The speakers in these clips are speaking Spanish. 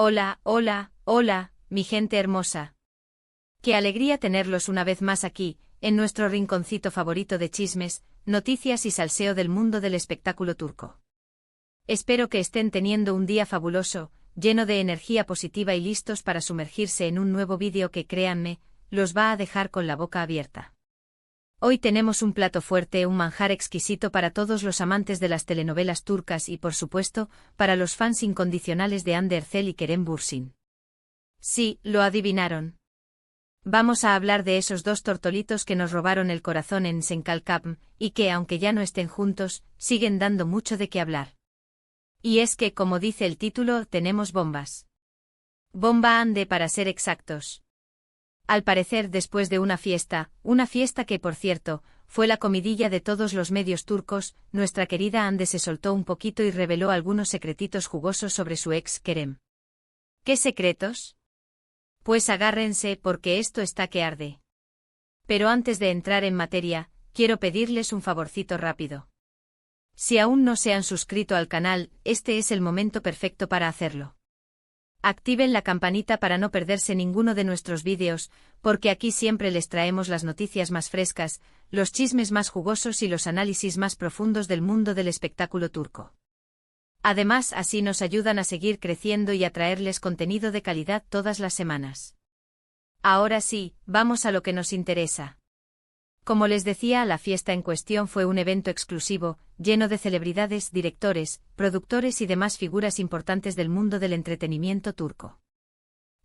Hola, hola, hola, mi gente hermosa. Qué alegría tenerlos una vez más aquí, en nuestro rinconcito favorito de chismes, noticias y salseo del mundo del espectáculo turco. Espero que estén teniendo un día fabuloso, lleno de energía positiva y listos para sumergirse en un nuevo vídeo que, créanme, los va a dejar con la boca abierta. Hoy tenemos un plato fuerte, un manjar exquisito para todos los amantes de las telenovelas turcas y, por supuesto, para los fans incondicionales de Hande Erçel y Kerem Bürsin. Sí, lo adivinaron. Vamos a hablar de esos dos tortolitos que nos robaron el corazón en Senkalkapm, y que, aunque ya no estén juntos, siguen dando mucho de qué hablar. Y es que, como dice el título, tenemos bombas. Bomba Hande para ser exactos. Al parecer, después de una fiesta que, por cierto, fue la comidilla de todos los medios turcos, nuestra querida Hande se soltó un poquito y reveló algunos secretitos jugosos sobre su ex Kerem. ¿Qué secretos? Pues agárrense porque esto está que arde. Pero antes de entrar en materia, quiero pedirles un favorcito rápido. Si aún no se han suscrito al canal, este es el momento perfecto para hacerlo. Activen la campanita para no perderse ninguno de nuestros vídeos, porque aquí siempre les traemos las noticias más frescas, los chismes más jugosos y los análisis más profundos del mundo del espectáculo turco. Además, así nos ayudan a seguir creciendo y a traerles contenido de calidad todas las semanas. Ahora sí, vamos a lo que nos interesa. Como les decía, la fiesta en cuestión fue un evento exclusivo, lleno de celebridades, directores, productores y demás figuras importantes del mundo del entretenimiento turco.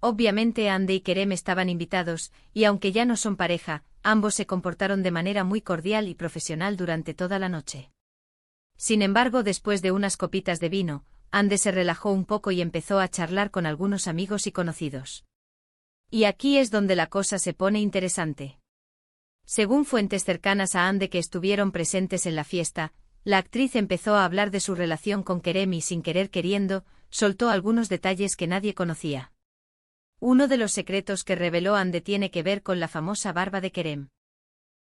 Obviamente Hande y Kerem estaban invitados, y aunque ya no son pareja, ambos se comportaron de manera muy cordial y profesional durante toda la noche. Sin embargo, después de unas copitas de vino, Hande se relajó un poco y empezó a charlar con algunos amigos y conocidos. Y aquí es donde la cosa se pone interesante. Según fuentes cercanas a Hande que estuvieron presentes en la fiesta, la actriz empezó a hablar de su relación con Kerem y, sin querer queriendo, soltó algunos detalles que nadie conocía. Uno de los secretos que reveló Hande tiene que ver con la famosa barba de Kerem.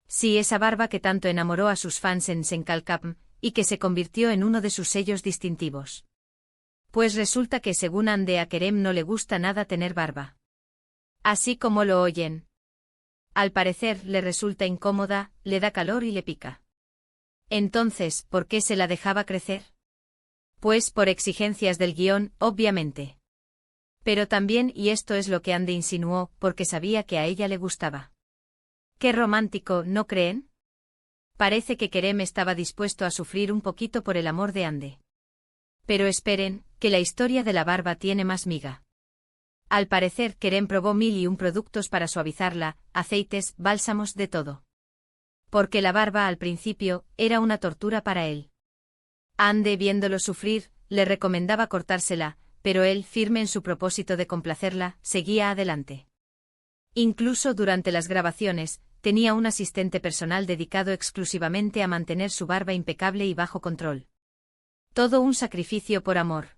Sí, esa barba que tanto enamoró a sus fans en Senkalkapm, y que se convirtió en uno de sus sellos distintivos. Pues resulta que, según Hande, a Kerem no le gusta nada tener barba. Así como lo oyen. Al parecer, le resulta incómoda, le da calor y le pica. Entonces, ¿por qué se la dejaba crecer? Pues por exigencias del guión, obviamente. Pero también, y esto es lo que Hande insinuó, porque sabía que a ella le gustaba. Qué romántico, ¿no creen? Parece que Kerem estaba dispuesto a sufrir un poquito por el amor de Hande. Pero esperen, que la historia de la barba tiene más miga. Al parecer, Kerem probó 1001 productos para suavizarla, aceites, bálsamos, de todo. Porque la barba al principio era una tortura para él. Hande, viéndolo sufrir, le recomendaba cortársela, pero él, firme en su propósito de complacerla, seguía adelante. Incluso durante las grabaciones, tenía un asistente personal dedicado exclusivamente a mantener su barba impecable y bajo control. Todo un sacrificio por amor.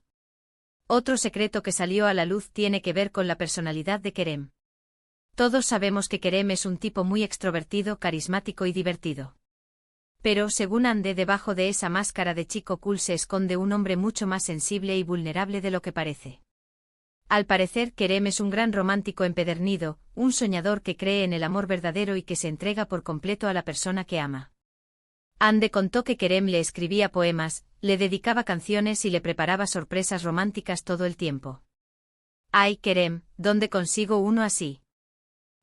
Otro secreto que salió a la luz tiene que ver con la personalidad de Kerem. Todos sabemos que Kerem es un tipo muy extrovertido, carismático y divertido. Pero, según Hande, debajo de esa máscara de chico cool se esconde un hombre mucho más sensible y vulnerable de lo que parece. Al parecer, Kerem es un gran romántico empedernido, un soñador que cree en el amor verdadero y que se entrega por completo a la persona que ama. Hande contó que Kerem le escribía poemas, le dedicaba canciones y le preparaba sorpresas románticas todo el tiempo. Ay, Kerem, ¿dónde consigo uno así?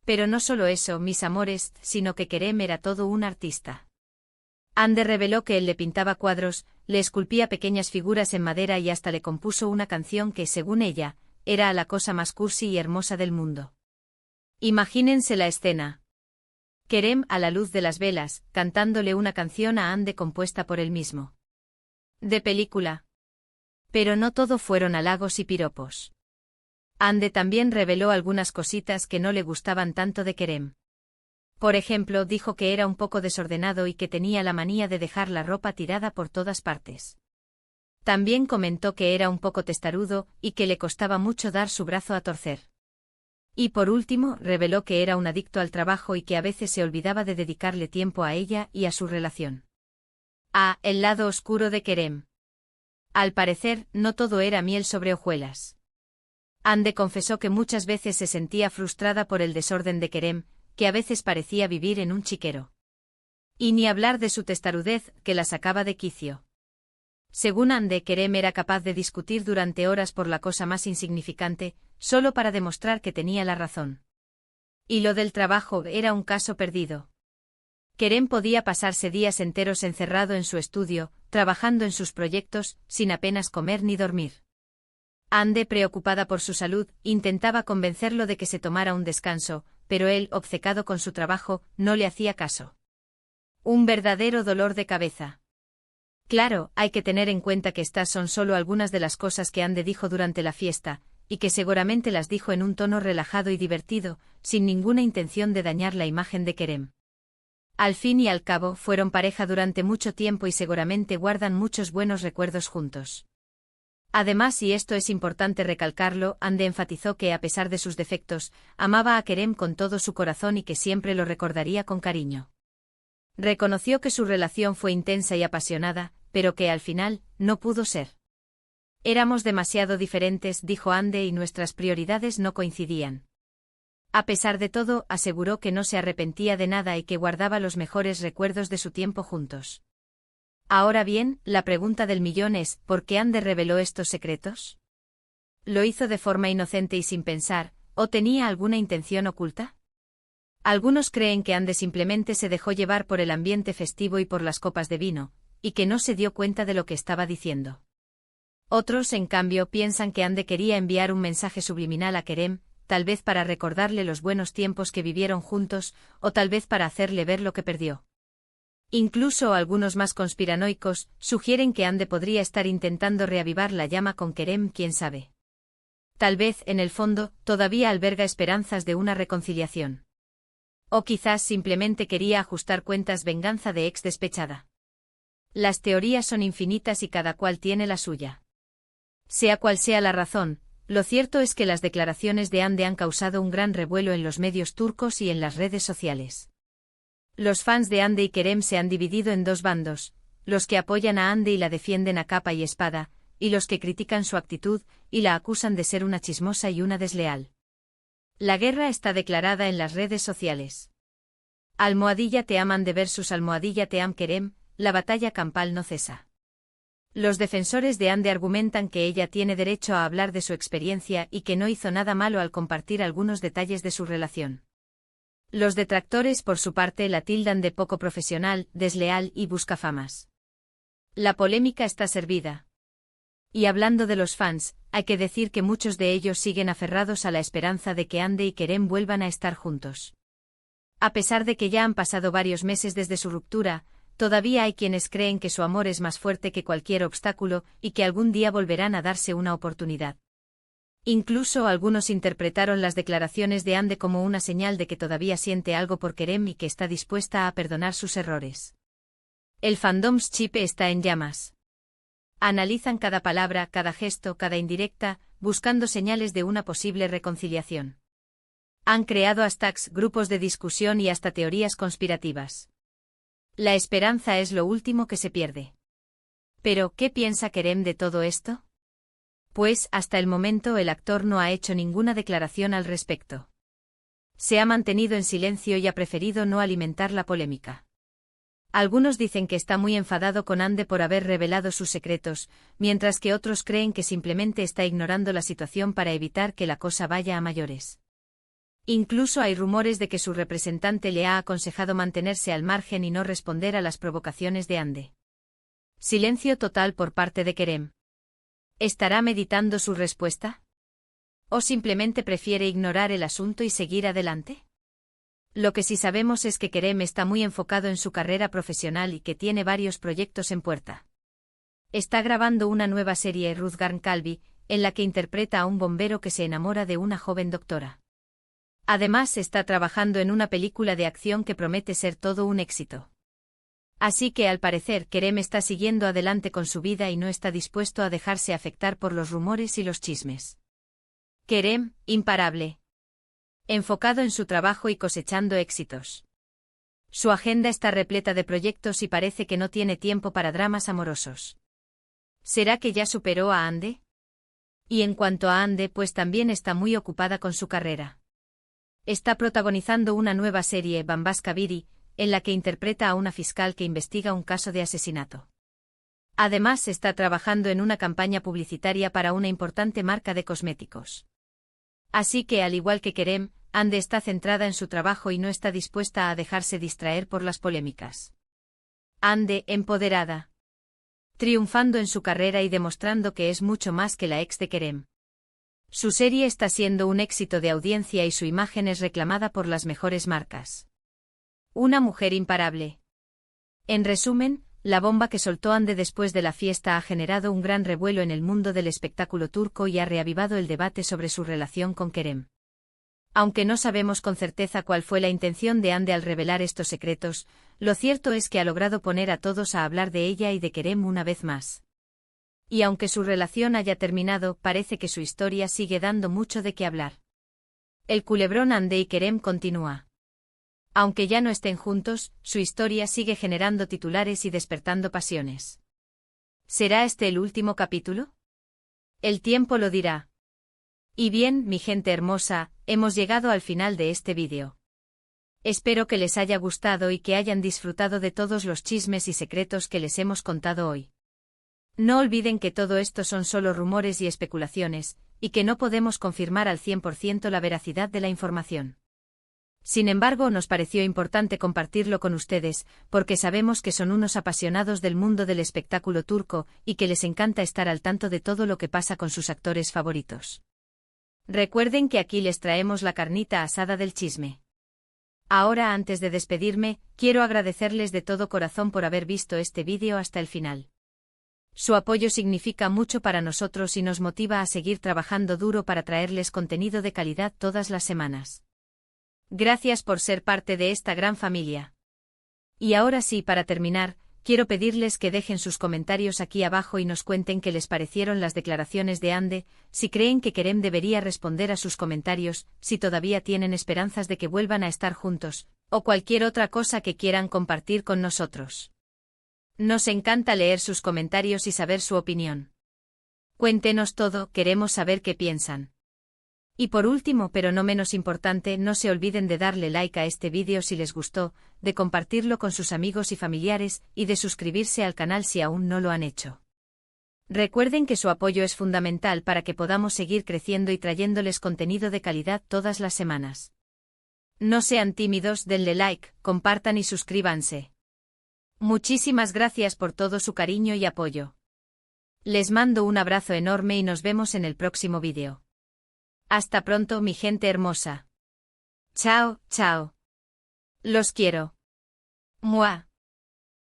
Pero no solo eso, mis amores, sino que Kerem era todo un artista. Hande reveló que él le pintaba cuadros, le esculpía pequeñas figuras en madera y hasta le compuso una canción que, según ella, era la cosa más cursi y hermosa del mundo. Imagínense la escena. Kerem, a la luz de las velas, cantándole una canción a Hande compuesta por él mismo. De película. Pero no todo fueron halagos y piropos. Hande también reveló algunas cositas que no le gustaban tanto de Kerem. Por ejemplo, dijo que era un poco desordenado y que tenía la manía de dejar la ropa tirada por todas partes. También comentó que era un poco testarudo y que le costaba mucho dar su brazo a torcer. Y por último, reveló que era un adicto al trabajo y que a veces se olvidaba de dedicarle tiempo a ella y a su relación. El lado oscuro de Kerem. Al parecer, no todo era miel sobre hojuelas. Ande confesó que muchas veces se sentía frustrada por el desorden de Kerem, que a veces parecía vivir en un chiquero. Y ni hablar de su testarudez, que la sacaba de quicio. Según Ande, Kerem era capaz de discutir durante horas por la cosa más insignificante, solo para demostrar que tenía la razón. Y lo del trabajo era un caso perdido. Kerem podía pasarse días enteros encerrado en su estudio, trabajando en sus proyectos, sin apenas comer ni dormir. Ande, preocupada por su salud, intentaba convencerlo de que se tomara un descanso, pero él, obcecado con su trabajo, no le hacía caso. Un verdadero dolor de cabeza. Claro, hay que tener en cuenta que estas son solo algunas de las cosas que Ande dijo durante la fiesta, y que seguramente las dijo en un tono relajado y divertido, sin ninguna intención de dañar la imagen de Kerem. Al fin y al cabo, fueron pareja durante mucho tiempo y seguramente guardan muchos buenos recuerdos juntos. Además, y esto es importante recalcarlo, Ande enfatizó que, a pesar de sus defectos, amaba a Kerem con todo su corazón y que siempre lo recordaría con cariño. Reconoció que su relación fue intensa y apasionada, pero que al final, no pudo ser. Éramos demasiado diferentes, dijo Ande, y nuestras prioridades no coincidían. A pesar de todo, aseguró que no se arrepentía de nada y que guardaba los mejores recuerdos de su tiempo juntos. Ahora bien, la pregunta del millón es, ¿por qué Ande reveló estos secretos? ¿Lo hizo de forma inocente y sin pensar, o tenía alguna intención oculta? Algunos creen que Ande simplemente se dejó llevar por el ambiente festivo y por las copas de vino, y que no se dio cuenta de lo que estaba diciendo. Otros, en cambio, piensan que Ande quería enviar un mensaje subliminal a Kerem, tal vez para recordarle los buenos tiempos que vivieron juntos, o tal vez para hacerle ver lo que perdió. Incluso algunos más conspiranoicos sugieren que Ande podría estar intentando reavivar la llama con Kerem, quién sabe. Tal vez, en el fondo, todavía alberga esperanzas de una reconciliación. O quizás simplemente quería ajustar cuentas, venganza de ex despechada. Las teorías son infinitas y cada cual tiene la suya. Sea cual sea la razón, lo cierto es que las declaraciones de Ande han causado un gran revuelo en los medios turcos y en las redes sociales. Los fans de Ande y Kerem se han dividido en dos bandos, los que apoyan a Ande y la defienden a capa y espada, y los que critican su actitud y la acusan de ser una chismosa y una desleal. La guerra está declarada en las redes sociales. Almohadilla Team Ande versus Almohadilla Team Kerem, la batalla campal no cesa. Los defensores de Ande argumentan que ella tiene derecho a hablar de su experiencia y que no hizo nada malo al compartir algunos detalles de su relación. Los detractores, por su parte, la tildan de poco profesional, desleal y buscafamas. La polémica está servida. Y hablando de los fans, hay que decir que muchos de ellos siguen aferrados a la esperanza de que Ande y Kerem vuelvan a estar juntos. A pesar de que ya han pasado varios meses desde su ruptura, todavía hay quienes creen que su amor es más fuerte que cualquier obstáculo y que algún día volverán a darse una oportunidad. Incluso algunos interpretaron las declaraciones de Ande como una señal de que todavía siente algo por Kerem y que está dispuesta a perdonar sus errores. El fandomship está en llamas. Analizan cada palabra, cada gesto, cada indirecta, buscando señales de una posible reconciliación. Han creado hashtags, grupos de discusión y hasta teorías conspirativas. La esperanza es lo último que se pierde. Pero, ¿qué piensa Kerem de todo esto? Pues, hasta el momento el actor no ha hecho ninguna declaración al respecto. Se ha mantenido en silencio y ha preferido no alimentar la polémica. Algunos dicen que está muy enfadado con Ande por haber revelado sus secretos, mientras que otros creen que simplemente está ignorando la situación para evitar que la cosa vaya a mayores. Incluso hay rumores de que su representante le ha aconsejado mantenerse al margen y no responder a las provocaciones de Ande. Silencio total por parte de Kerem. ¿Estará meditando su respuesta? ¿O simplemente prefiere ignorar el asunto y seguir adelante? Lo que sí sabemos es que Kerem está muy enfocado en su carrera profesional y que tiene varios proyectos en puerta. Está grabando una nueva serie, Ruth Garn Calvi, en la que interpreta a un bombero que se enamora de una joven doctora. Además, está trabajando en una película de acción que promete ser todo un éxito. Así que, al parecer, Kerem está siguiendo adelante con su vida y no está dispuesto a dejarse afectar por los rumores y los chismes. Kerem, imparable. Enfocado en su trabajo y cosechando éxitos. Su agenda está repleta de proyectos y parece que no tiene tiempo para dramas amorosos. ¿Será que ya superó a Ande? Y en cuanto a Ande, pues también está muy ocupada con su carrera. Está protagonizando una nueva serie, Bambaska Birie, en la que interpreta a una fiscal que investiga un caso de asesinato. Además, está trabajando en una campaña publicitaria para una importante marca de cosméticos. Así que, al igual que Kerem, Ande está centrada en su trabajo y no está dispuesta a dejarse distraer por las polémicas. Ande, empoderada. Triunfando en su carrera y demostrando que es mucho más que la ex de Kerem. Su serie está siendo un éxito de audiencia y su imagen es reclamada por las mejores marcas. Una mujer imparable. En resumen, la bomba que soltó Ande después de la fiesta ha generado un gran revuelo en el mundo del espectáculo turco y ha reavivado el debate sobre su relación con Kerem. Aunque no sabemos con certeza cuál fue la intención de Ande al revelar estos secretos, lo cierto es que ha logrado poner a todos a hablar de ella y de Kerem una vez más. Y aunque su relación haya terminado, parece que su historia sigue dando mucho de qué hablar. El culebrón Ande y Kerem continúa. Aunque ya no estén juntos, su historia sigue generando titulares y despertando pasiones. ¿Será este el último capítulo? El tiempo lo dirá. Y bien, mi gente hermosa, hemos llegado al final de este vídeo. Espero que les haya gustado y que hayan disfrutado de todos los chismes y secretos que les hemos contado hoy. No olviden que todo esto son solo rumores y especulaciones, y que no podemos confirmar al 100% la veracidad de la información. Sin embargo, nos pareció importante compartirlo con ustedes, porque sabemos que son unos apasionados del mundo del espectáculo turco y que les encanta estar al tanto de todo lo que pasa con sus actores favoritos. Recuerden que aquí les traemos la carnita asada del chisme. Ahora, antes de despedirme, quiero agradecerles de todo corazón por haber visto este vídeo hasta el final. Su apoyo significa mucho para nosotros y nos motiva a seguir trabajando duro para traerles contenido de calidad todas las semanas. Gracias por ser parte de esta gran familia. Y ahora sí, para terminar, quiero pedirles que dejen sus comentarios aquí abajo y nos cuenten qué les parecieron las declaraciones de Ande, si creen que Kerem debería responder a sus comentarios, si todavía tienen esperanzas de que vuelvan a estar juntos, o cualquier otra cosa que quieran compartir con nosotros. Nos encanta leer sus comentarios y saber su opinión. Cuéntenos todo, queremos saber qué piensan. Y por último, pero no menos importante, no se olviden de darle like a este vídeo si les gustó, de compartirlo con sus amigos y familiares, y de suscribirse al canal si aún no lo han hecho. Recuerden que su apoyo es fundamental para que podamos seguir creciendo y trayéndoles contenido de calidad todas las semanas. No sean tímidos, denle like, compartan y suscríbanse. Muchísimas gracias por todo su cariño y apoyo. Les mando un abrazo enorme y nos vemos en el próximo vídeo. Hasta pronto, mi gente hermosa. Chao, chao. Los quiero. Mua.